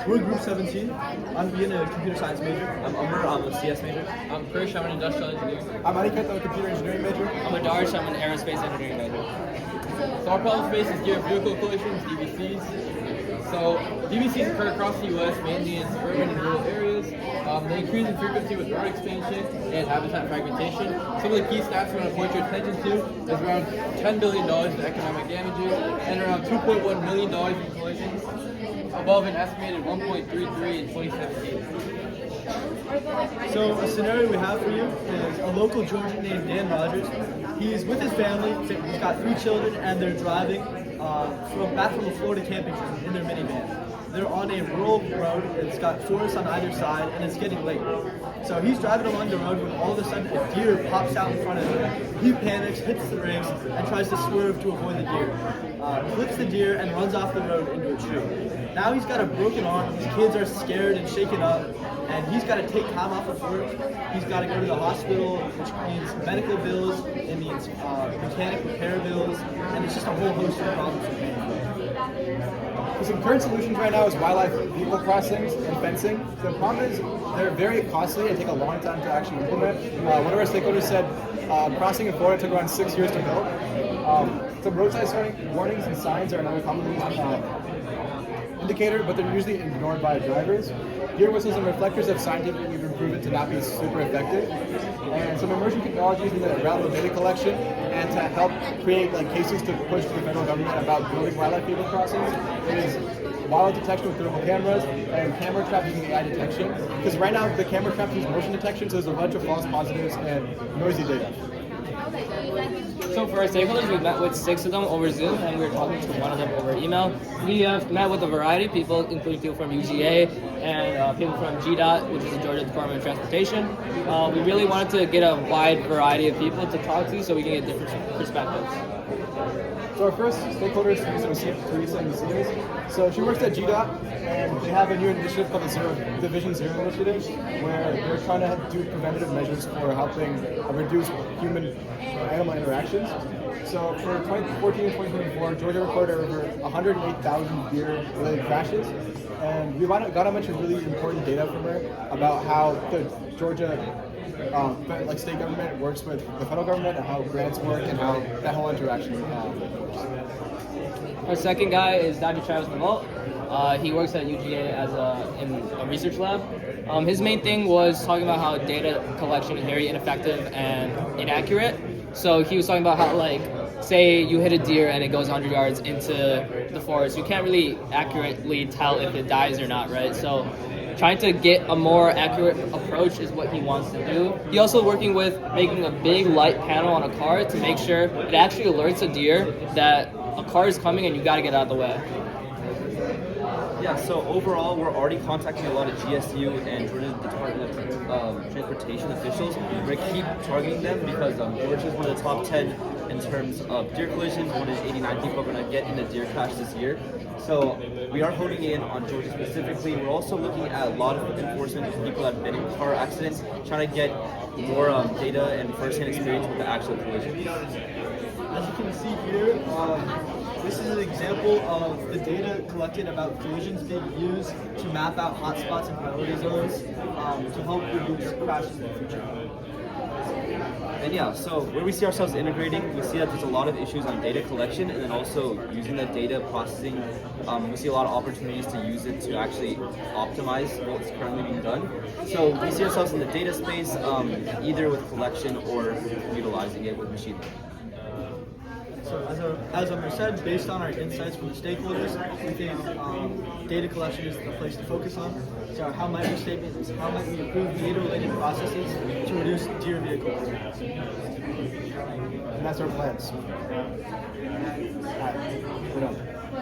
We're Group 17. I'm being a computer science major. I'm Umar, I'm a CS major. I'm Krish, I'm an industrial engineer. I'm Aniket, I'm a computer engineering major. I'm Adarsh, I'm an aerospace engineering major. So our problem space is gear vehicle collisions, DVCs. So DVCs occur across the U.S., mainly in suburban and rural areas. They increase in frequency with road expansion and habitat fragmentation. Some of the key stats we want to point your attention to is around $10 billion in economic damages and around $2.1 million in collisions, above an estimated 1.33 in 2017. So a scenario we have for you is a local Georgian named Dan Rogers. He's with his family. He's got 3 children, and they're driving back from a Florida camping trip in their minivan. They're on a rural road. It's got forests on either side, and it's getting late. So he's driving along the road when all of a sudden a deer pops out in front of him. He panics, hits the brakes, and tries to swerve to avoid the deer. Clips the deer and runs off the road into a tree. Now he's got a broken arm. His kids are scared and shaken up, and he's got to take time off of work. He's got to go to the hospital, which means medical bills, it means mechanic repair bills, and it's just a whole host of problems with paying for. Some current solutions right now is wildlife vehicle crossings and fencing. The problem is they're very costly and take a long time to actually implement. One of our stakeholders said crossing in Florida took around 6 years to build. Some roadside warnings and signs are another commonly used indicator, but they're usually ignored by drivers. Gear whistles and reflectors have scientifically been proven to not be super effective. And some emerging technologies in the realm of data collection and to help create cases to push to the federal government about building wildlife vehicle crossings is wildlife detection with thermal cameras and camera trap using AI detection. Because right now the camera trap uses motion detection, so there's a bunch of false positives and noisy data. So for our stakeholders, we've met with 6 of them over Zoom, and we're talking to one of them over email. We have met with a variety of people, including people from UGA and people from GDOT, which is the Georgia Department of Transportation. We really wanted to get a wide variety of people to talk to so we can get different perspectives. So our first stakeholder is Teresa Macias. So she works at GDOT, and they have a new initiative called the Division Zero Initiative, where they're trying to do preventative measures for helping reduce human-animal interactions. So for 2014 and 2024, Georgia recorded over 108,000 deer-related crashes, and we got a bunch of really important data from her about how the Georgia state government works with the federal government and how grants work and how that whole interaction works. Our second guy is Dr. Travis DeVault. He works at UGA in a research lab. His main thing was talking about how data collection is very ineffective and inaccurate. So he was talking about how, say you hit a deer and it goes 100 yards into the forest, you can't really accurately tell if it dies or not, right? So trying to get a more accurate approach is what he wants to do. He's also working with making a big light panel on a car to make sure it actually alerts a deer that a car is coming and you gotta get out of the way. Yeah, so overall, we're already contacting a lot of GSU and Georgia Department of Transportation officials. We're going to keep targeting them because Georgia is one of the top 10 in terms of deer collisions. 1 in 89 people are going to get in a deer crash this year. So we are honing in on Georgia specifically. We're also looking at a lot of enforcement for people that have been in car accidents, trying to get more data and first-hand experience with the actual collision. As you can see here, this is an example of the data collected about collisions being used to map out hotspots and priority zones to help reduce crashes in the future. And yeah, so where we see ourselves integrating, we see that there's a lot of issues on data collection and then also using the data processing. We see a lot of opportunities to use it to actually optimize what's currently being done. So we see ourselves in the data space, either with collection or utilizing it with machine learning. So as Umar said, based on our insights from the stakeholders, we think data collection is the place to focus on. So how might our statement is how might we improve data-related processes to reduce deer vehicle accidents? And that's our plans. All right, we're done.